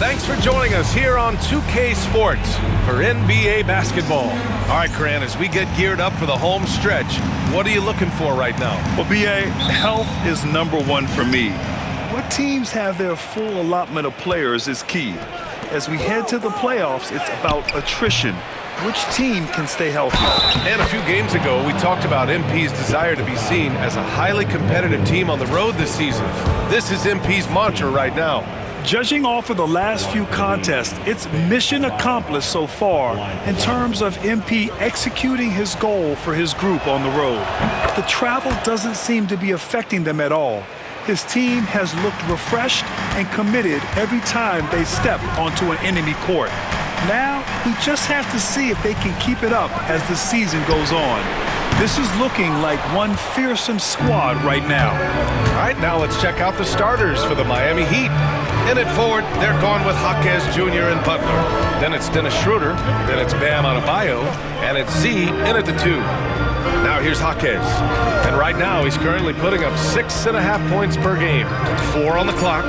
Thanks for joining us here on 2K Sports for NBA basketball. All right, Coran, as we get geared up for the home stretch, what are you looking for right now? Well, B.A., health is #1 for me. What teams have their full allotment of players is key. As we head to the playoffs, it's about attrition. Which team can stay healthy? And a few games ago, we talked about MP's desire to be seen as a highly competitive team on the road this season. This is MP's mantra right now. Judging off of the last few contests, it's mission accomplished so far in terms of MP executing his goal for his group on the road. The travel doesn't seem to be affecting them at all. His team has looked refreshed and committed every time they step onto an enemy court. Now, we just have to see if they can keep it up as the season goes on. This is looking like one fearsome squad right now. All right, now let's check out the starters for the Miami Heat. In at forward, they're going with Jaquez Jr. and Butler. Then it's Dennis Schroeder, then it's Bam Adebayo, and it's Z in at the 2. Now here's Jaquez. And right now he's currently putting up 6.5 points per game. 4 on the clock.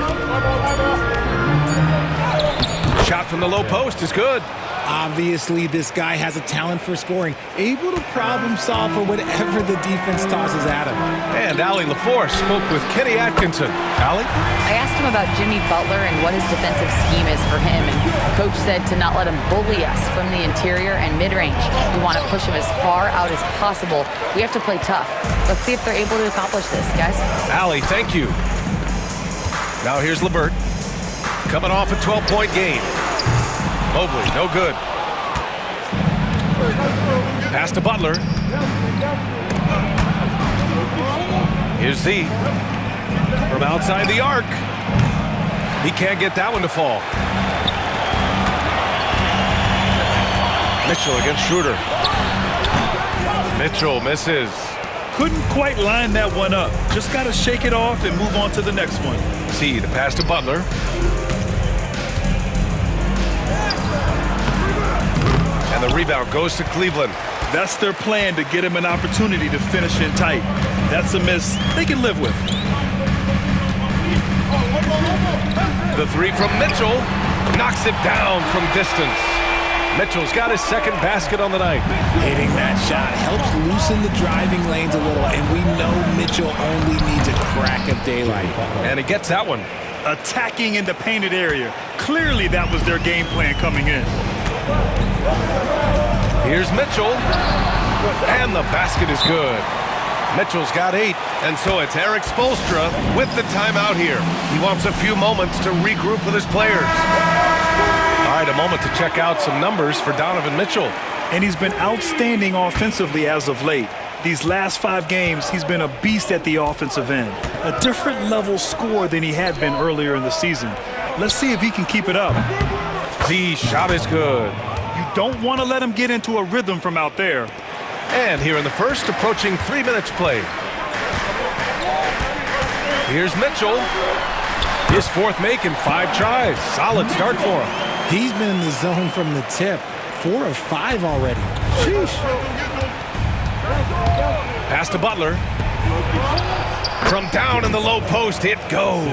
Shot from the low post is good. Obviously, this guy has a talent for scoring, able to problem solve for whatever the defense tosses at him. And Allie LaForce spoke with Kenny Atkinson. Allie? I asked him about Jimmy Butler and what his defensive scheme is for him, and Coach said to not let him bully us from the interior and mid-range. We want to push him as far out as possible. We have to play tough. Let's see if they're able to accomplish this, guys. Allie, thank you. Now here's LeVert. Coming off a 12-point game. Mobley, no good. Pass to Butler. Here's Z. From outside the arc. He can't get that one to fall. Mitchell against Schroeder. Mitchell misses. Couldn't quite line that one up. Just got to shake it off and move on to the next one. Z, the pass to Butler. And the rebound goes to Cleveland. That's their plan, to get him an opportunity to finish in tight. That's a miss they can live with. The 3 from Mitchell knocks it down from distance. Mitchell's got his second basket on the night. Hitting that shot helps loosen the driving lanes a little, and we know Mitchell only needs a crack of daylight. And he gets that one. Attacking in the painted area. Clearly that was their game plan coming in. Here's Mitchell, and the basket is good. Mitchell's got 8, and so it's Eric Spoelstra with the timeout here. He wants a few moments to regroup with his players. All right, a moment to check out some numbers for Donovan Mitchell. And he's been outstanding offensively as of late. These last 5 games, he's been a beast at the offensive end. A different level score than he had been earlier in the season. Let's see if he can keep it up. The shot is good. You don't want to let him get into a rhythm from out there. And here in the first, approaching 3 minutes played. Here's Mitchell. His 4th make in 5 tries. Solid start for him. He's been in the zone from the tip. 4 of 5 already. Sheesh. Pass to Butler. From down in the low post, it goes.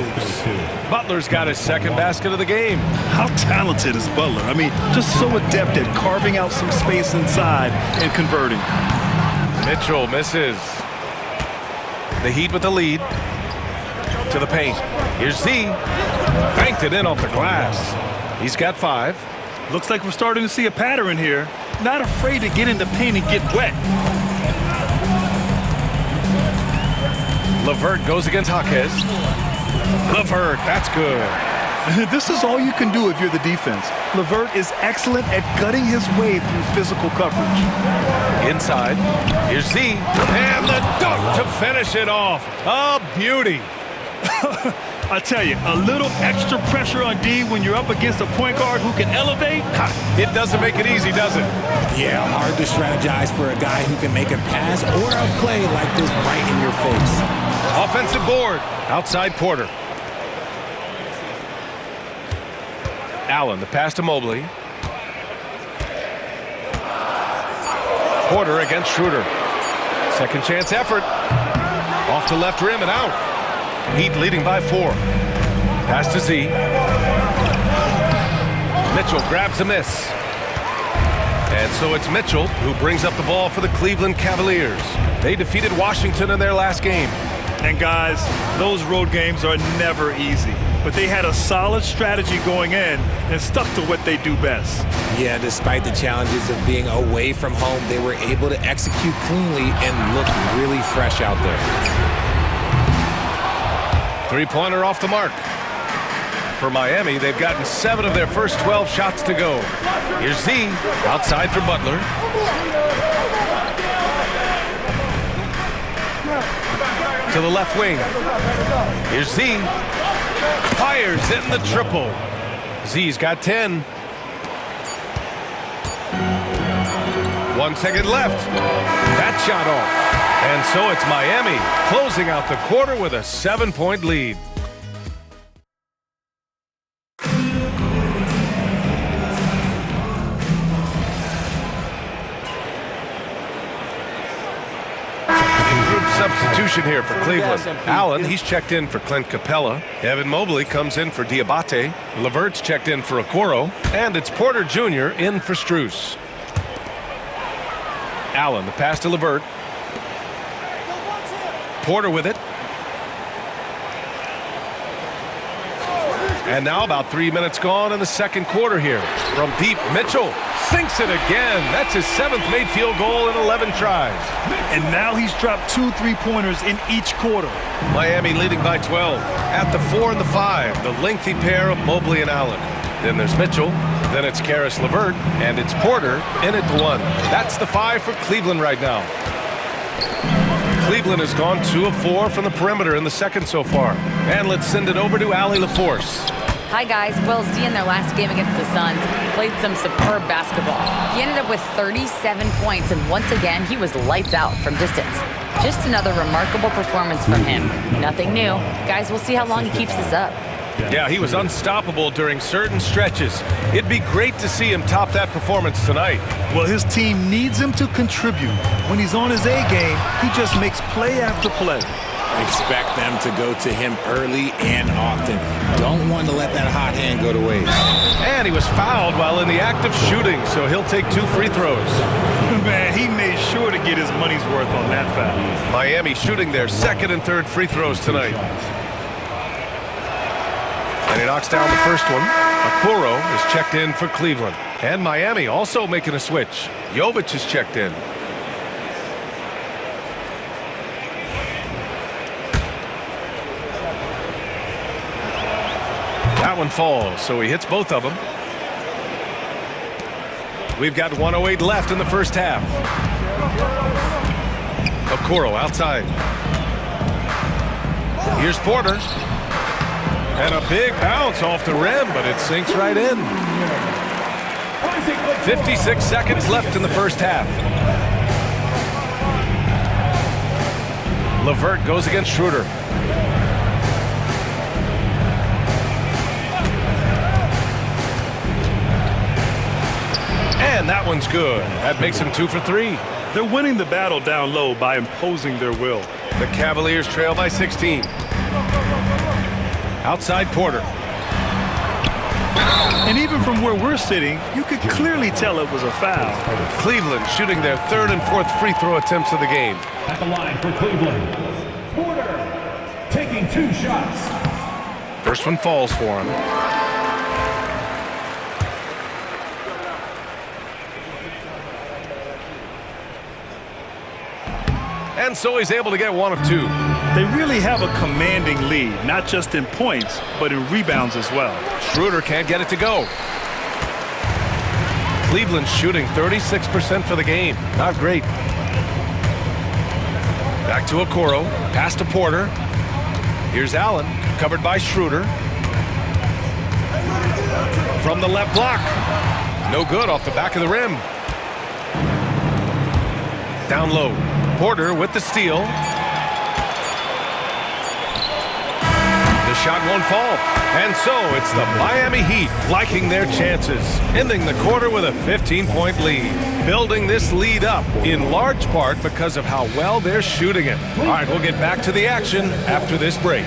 Butler's got his second basket of the game. How talented is Butler? I mean, just so adept at carving out some space inside and converting. Mitchell misses. The Heat with the lead. To the paint. Here's Z. Banked it in off the glass. He's got 5. Looks like we're starting to see a pattern here. Not afraid to get in the paint and get wet. LeVert goes against Jaquez. LeVert, that's good. This is all you can do if you're the defense. LeVert is excellent at gutting his way through physical coverage. Inside, here's Z, and the dunk to finish it off. A beauty. I tell you, a little extra pressure on D when you're up against a point guard who can elevate. It doesn't make it easy, does it? Yeah, hard to strategize for a guy who can make a pass or a play like this right in your face. Offensive board, outside Porter. Allen, the pass to Mobley. Porter against Schroeder. Second chance effort. Off to left rim and out. Heat leading by 4. Pass to Z. Mitchell grabs a miss. And so it's Mitchell who brings up the ball for the Cleveland Cavaliers. They defeated Washington in their last game. And guys, those road games are never easy. But they had a solid strategy going in and stuck to what they do best. Yeah, despite the challenges of being away from home, they were able to execute cleanly and look really fresh out there. Three-pointer off the mark. For Miami, they've gotten 7 of their first 12 shots to go. Here's Z, outside for Butler. To the left wing. Here's Z. Fires in the triple. Z's got 10. 1 second left. That shot off. And so it's Miami closing out the quarter with a 7-point lead. Substitution here for Cleveland. Allen, he's checked in for Clint Capella. Evan Mobley comes in for Diabate. Levert's checked in for Okoro. And it's Porter Jr. in for Strus. Allen, the pass to Levert. Porter with it. And now about 3 minutes gone in the second quarter here. From deep, Mitchell sinks it again. That's his 7th made field goal in 11 tries. And now he's dropped 2 3-pointers in each quarter. Miami leading by 12. At the 4 and the 5, the lengthy pair of Mobley and Allen. Then there's Mitchell. Then it's Karis LeVert. And it's Porter in at the 1. That's the 5 for Cleveland right now. Cleveland has gone 2 of 4 from the perimeter in the second so far. And let's send it over to Allie LaForce. Hi, guys. Well, Z in their last game against the Suns played some superb basketball. He ended up with 37 points, and once again, he was lights out from distance. Just another remarkable performance from him. Nothing new. Guys, we'll see how long he keeps this up. Yeah, he was unstoppable during certain stretches. It'd be great to see him top that performance tonight. Well, his team needs him to contribute. When he's on his A game, he just makes play after play. Expect them to go to him early and often. Don't want to let that hot hand go to waste. And he was fouled while in the act of shooting, so he'll take 2 free throws. Man, he made sure to get his money's worth on that foul. Miami shooting their 2nd and 3rd free throws tonight. And he knocks down the first one. Okoro is checked in for Cleveland. And Miami also making a switch. Jovic is checked in. That one falls, so he hits both of them. We've got 1:08 left in the first half. Okoro outside. Here's Porter. And a big bounce off the rim, but it sinks right in. 56 seconds left in the first half. LeVert goes against Schroeder. And that one's good. That makes him 2 for 3. They're winning the battle down low by imposing their will. The Cavaliers trail by 16. Outside Porter. And even from where we're sitting, you could clearly tell it was a foul. Cleveland shooting their 3rd and 4th free throw attempts of the game. At the line for Cleveland, Porter taking 2 shots. First one falls for him. And so he's able to get 1 of 2. They really have a commanding lead, not just in points, but in rebounds as well. Schroeder can't get it to go. Cleveland shooting 36% for the game. Not great. Back to Okoro. Pass to Porter. Here's Allen, covered by Schroeder. From the left block. No good off the back of the rim. Down low. Porter with the steal. The shot won't fall. And so it's the Miami Heat liking their chances, ending the quarter with a 15-point lead. Building this lead up in large part because of how well they're shooting it. All right, we'll get back to the action after this break.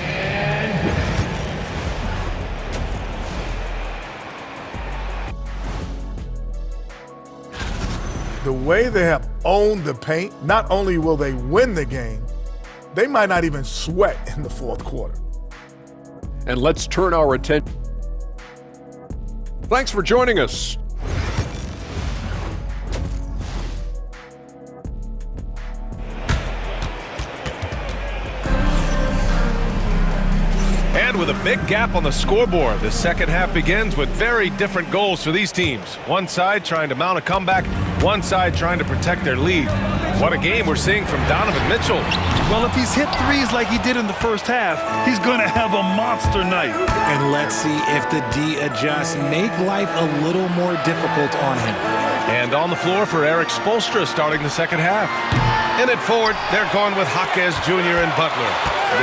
The way they have owned the paint, not only will they win the game, they might not even sweat in the fourth quarter. And let's turn our attention. Thanks for joining us. And with a big gap on the scoreboard, the second half begins with very different goals for these teams. One side trying to mount a comeback, one side trying to protect their lead. What a game we're seeing from Donovan Mitchell. Well, if he's hit threes like he did in the first half, he's going to have a monster night. And let's see if the D adjusts, make life a little more difficult on him. And on the floor for Eric Spoelstra starting the second half. In at forward, they're going with Jaquez Jr. and Butler.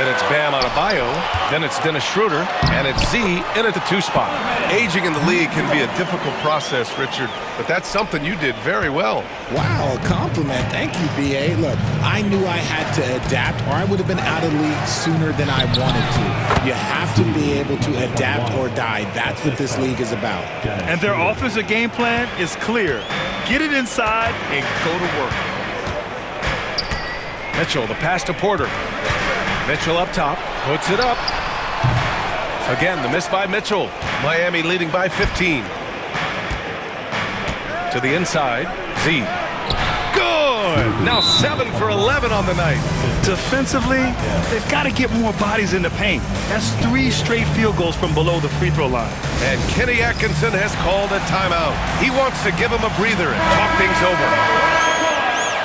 Then it's Bam Adebayo. Then it's Dennis Schroeder. And it's Z in at the 2 spot. Aging in the league can be a difficult process, Richard, but that's something you did very well. Wow, a compliment. Thank you, B.A. Look, I knew I had to adapt or I would have been out of the league sooner than I wanted to. You have to be able to adapt or die. That's what this league is about. And their offensive game plan is clear. Get it inside and go to work. Mitchell, the pass to Porter. Mitchell up top, puts it up. Again, the miss by Mitchell. Miami leading by 15. To the inside, Z. Good! Now 7 for 11 on the night. Defensively, they've got to get more bodies in the paint. That's 3 straight field goals from below the free throw line. And Kenny Atkinson has called a timeout. He wants to give him a breather and talk things over.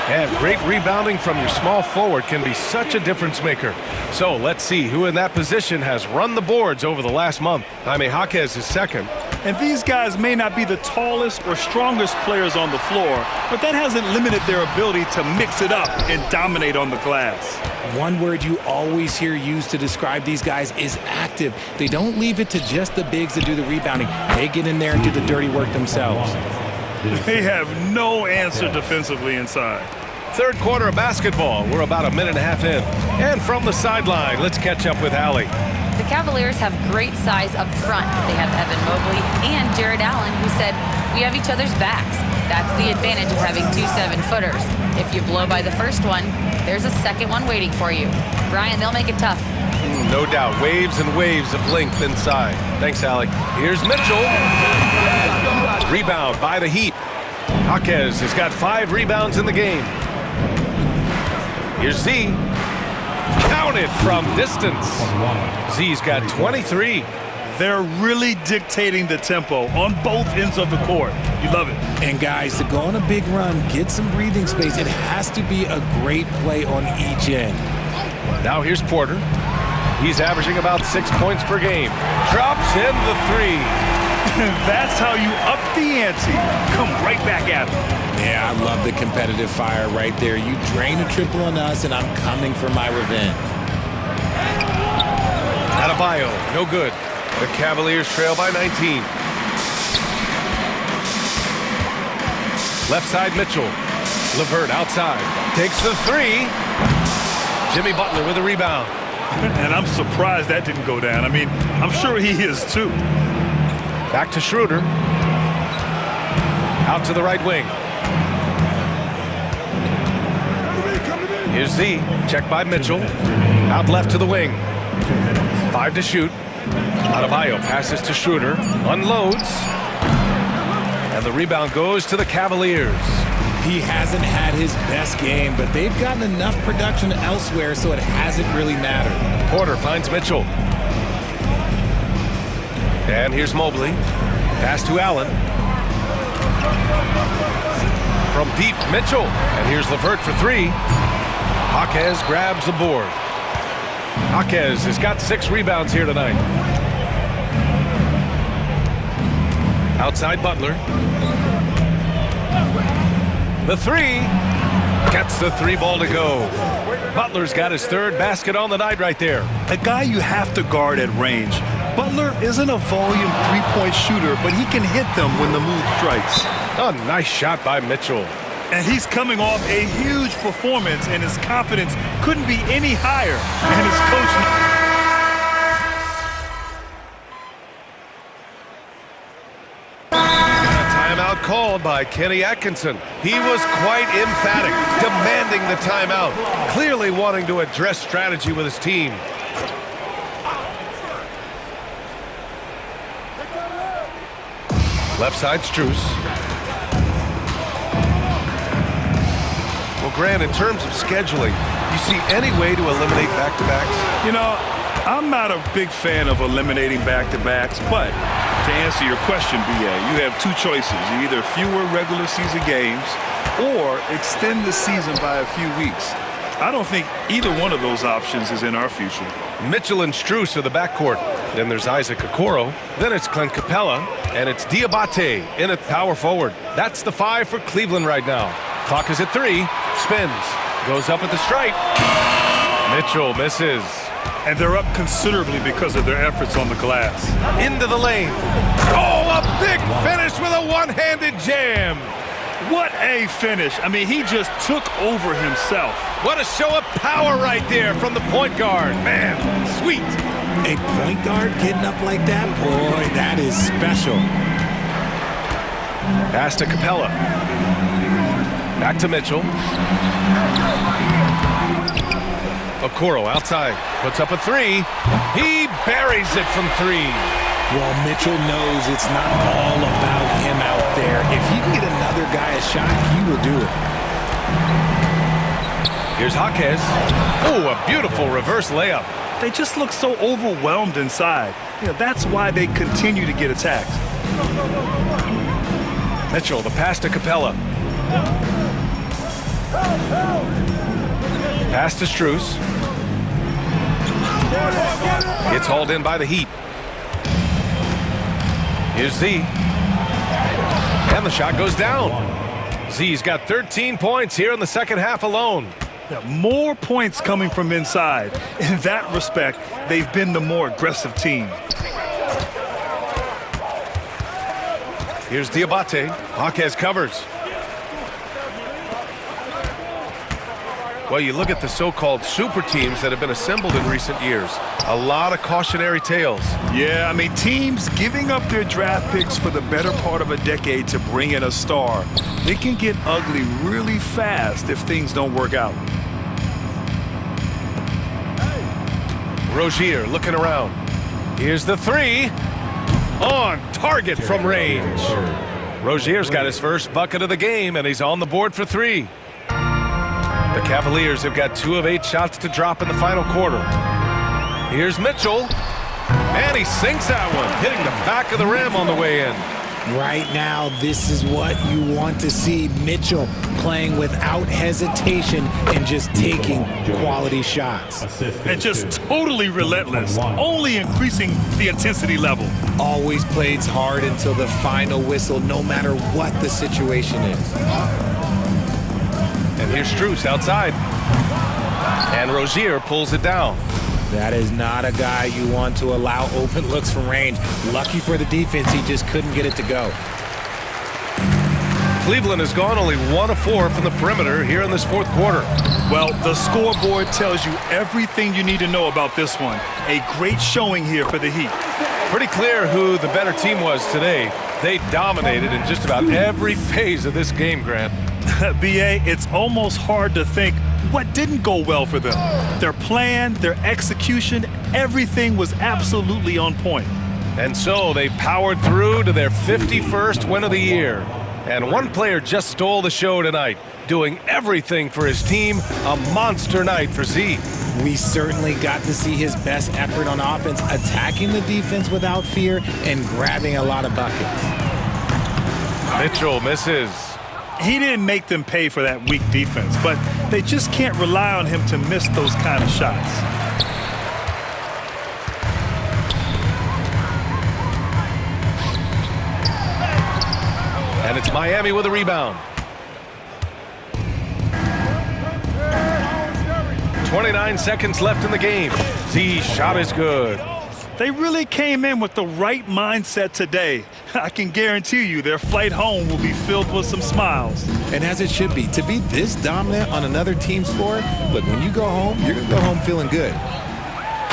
And great rebounding from your small forward can be such a difference maker. So let's see who in that position has run the boards over the last month. Jaime Jaquez is second. And these guys may not be the tallest or strongest players on the floor, but that hasn't limited their ability to mix it up and dominate on the glass. One word you always hear used to describe these guys is active. They don't leave it to just the bigs to do the rebounding. They get in there and do the dirty work themselves. They have no answer defensively inside. Third quarter of basketball. We're about a minute and a half in. And from the sideline, let's catch up with Allie. The Cavaliers have great size up front. They have Evan Mobley and Jared Allen, who said, "We have each other's backs." That's the advantage of having 2 7-footers. If you blow by the first one, there's a second one waiting for you. Brian, they'll make it tough. No doubt. Waves and waves of length inside. Thanks, Allie. Here's Mitchell. Rebound by the Heat. Jaquez has got 5 rebounds in the game. Here's Z. Counted from distance. Z's got 23. They're really dictating the tempo on both ends of the court. You love it. And guys, to go on a big run, get some breathing space, it has to be a great play on each end. Now here's Porter. He's averaging about 6 points per game. Drops in the 3. That's how you up the ante. Come right back at him. Yeah, I love the competitive fire right there. You drain a triple on us, and I'm coming for my revenge. Adebayo, no good. The Cavaliers trail by 19. Left side, Mitchell. LeVert outside. Takes the 3. Jimmy Butler with a rebound. And I'm surprised that didn't go down. I mean, I'm sure he is too. Back to Schroeder. Out to the right wing. Here's Z. Checked by Mitchell. Out left to the wing. 5 to shoot. Adebayo passes to Schroeder. Unloads. And the rebound goes to the Cavaliers. He hasn't had his best game, but they've gotten enough production elsewhere, so it hasn't really mattered. Porter finds Mitchell. And here's Mobley. Pass to Allen. From deep, Mitchell. And here's LeVert for 3. Jaquez grabs the board. Jaquez has got 6 rebounds here tonight. Outside Butler. The 3. Gets the 3 ball to go. Butler's got his 3rd basket on the night right there. A guy you have to guard at range. Butler isn't a volume 3-point shooter, but he can hit them when the move strikes. A nice shot by Mitchell. And he's coming off a huge performance, and his confidence couldn't be any higher. And his coach... Timeout Timeout called by Kenny Atkinson. He was quite emphatic, demanding the timeout, clearly wanting to address strategy with his team. Left side, Strus. Well, Grant, in terms of scheduling, you see any way to eliminate back-to-backs? You know, I'm not a big fan of eliminating back-to-backs, but to answer your question, BA, you have two choices. Either fewer regular season games or extend the season by a few weeks. I don't think either one of those options is in our future. Mitchell and Strus are the backcourt. Then there's Isaac Okoro. Then it's Clint Capella. And it's Diabate in at power forward. That's the 5 for Cleveland right now. Clock is at 3. Spins. Goes up at the stripe. Mitchell misses. And they're up considerably because of their efforts on the glass. Into the lane. Oh, a big finish with a one-handed jam. What a finish. I mean, he just took over himself. What a show of power right there from the point guard. Man, sweet. A point guard getting up like that? Boy, that is special. Pass to Capella. Back to Mitchell. Okoro outside. Puts up a 3. He buries it from 3. Well, Mitchell knows it's not all about him out there. If he can get another guy a shot, he will do it. Here's Jaquez. Oh, a beautiful reverse layup. They just look so overwhelmed inside. You know, that's why they continue to get attacked. Mitchell, the pass to Capella. Pass to Strus. Gets hauled in by the Heat. Here's Z. And the shot goes down. Z's got 13 points here in the second half alone. Yeah, more points coming from inside. In that respect, they've been the more aggressive team. Here's Diabate. Jaquez covers. Well, you look at the so-called super teams that have been assembled in recent years. A lot of cautionary tales. Yeah, I mean, teams giving up their draft picks for the better part of a decade to bring in a star. They can get ugly really fast if things don't work out. Rozier looking around. Here's the 3. On target from range. Rozier's got his first bucket of the game, and he's on the board for 3. The Cavaliers have got 2 of 8 shots to drop in the final quarter. Here's Mitchell. And he sinks that one, hitting the back of the rim on the way in. Right now, this is what you want to see. Mitchell playing without hesitation and just taking quality shots. And just totally relentless, only increasing the intensity level. Always plays hard until the final whistle, no matter what the situation is. And here's Strus outside. And Rozier pulls it down. That is not a guy you want to allow open looks from range. Lucky for the defense, he just couldn't get it to go. Cleveland has gone only 1 of 4 from the perimeter here in this fourth quarter. Well, the scoreboard tells you everything you need to know about this one. A great showing here for the Heat. Pretty clear who the better team was today. They dominated in just about every phase of this game, Grant. BA, it's almost hard to think what didn't go well for them. Their plan, their execution, everything was absolutely on point. And so they powered through to their 51st win of the year. And one player just stole the show tonight, doing everything for his team. A monster night for Z. We certainly got to see his best effort on offense, attacking the defense without fear and grabbing a lot of buckets. Mitchell misses. He didn't make them pay for that weak defense, but they just can't rely on him to miss those kind of shots. And it's Miami with a rebound. 29 seconds left in the game. Z shot is good. They really came in with the right mindset today. I can guarantee you their flight home will be filled with some smiles. And as it should be, to be this dominant on another team's floor, look, when you go home, you're going to go home feeling good.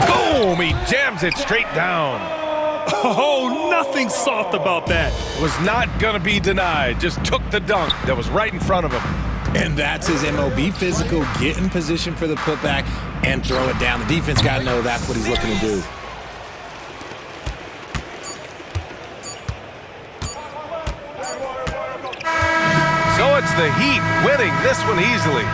Boom! He jams it straight down. Oh, nothing soft about that. Was not going to be denied. Just took the dunk that was right in front of him. And that's his MO. Be physical, get in position for the putback, and throw it down. The defense got to know that's what he's looking to do. So it's the Heat winning this one easily.